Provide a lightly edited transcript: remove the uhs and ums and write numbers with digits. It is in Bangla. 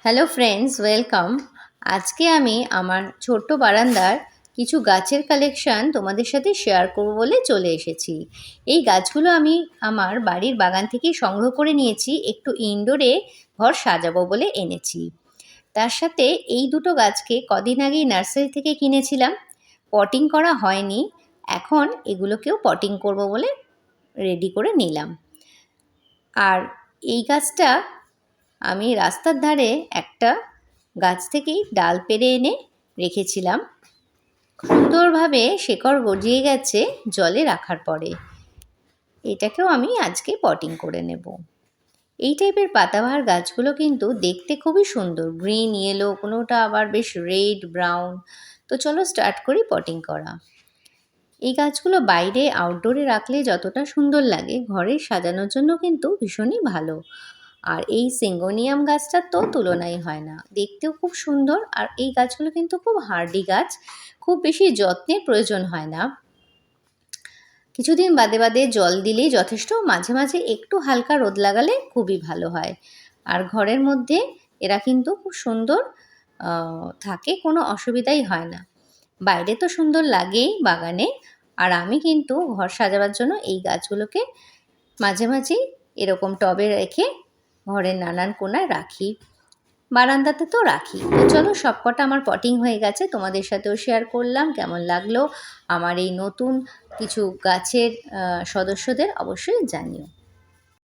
Hello friends, welcome. আজকে আমি আমার ছোট্ট বারান্দার কিছু গাছের কালেকশান তোমাদের সাথে শেয়ার করব বলে চলে এসেছি। এই গাছগুলো আমি আমার বাড়ির বাগান থেকেই সংগ্রহ করে নিয়েছি, একটু ইনডোরে ঘর সাজাবো বলে এনেছি। তার সাথে এই দুটো গাছকে কদিন আগেই নার্সারি থেকে কিনেছিলাম, পটিং করা হয়নি। এখন এগুলোকেও পটিং করব বলে রেডি করে নিলাম। আর এই গাছটা আমি রাস্তার ধারে একটা গাছ থেকেই ডাল পেড়ে এনে রেখেছিলাম। সুন্দরভাবে শেকড় গজিয়ে গেছে জলে রাখার পরে। এটাকেও আমি আজকে পটিং করে নেব। এই টাইপের পাতাবাহার গাছগুলো কিন্তু দেখতে খুবই সুন্দর, গ্রিন, ইয়েলো, কোনোটা আবার বেশ রেড, ব্রাউন। তো চলো স্টার্ট করি পটিং করা। এই গাছগুলো বাইরে আউটডোরে রাখলে যতটা সুন্দর লাগে, ঘরে সাজানোর জন্য কিন্তু ভীষণই ভালো। আর এই সিঙ্গোনিয়াম গাছটার তো তুলনাই হয় না, দেখতেও খুব সুন্দর। আর এই গাছগুলো কিন্তু খুব হার্ডি গাছ, খুব বেশি যত্নের প্রয়োজন হয় না। কিছুদিন বাদে বাদে জল দিলেই যথেষ্ট, মাঝে মাঝে একটু হালকা রোদ লাগালে খুবই ভালো হয়। আর ঘরের মধ্যে এরা কিন্তু খুব সুন্দর থাকে, কোনো অসুবিধাই হয় না। বাইরে তো সুন্দর লাগেই বাগানে, আর আমি কিন্তু ঘর সাজাবার জন্য এই গাছগুলোকে মাঝে মাঝেই এরকম টবে রেখে ঘরের নানান কোণায় রাখি, বারান্দাতে তো রাখি। তো চলো, সবকটা আমার পটিং হয়ে গেছে, তোমাদের সাথেও শেয়ার করলাম। কেমন লাগলো আমার এই নতুন কিছু গাছের সদস্যদের অবশ্যই জানিও।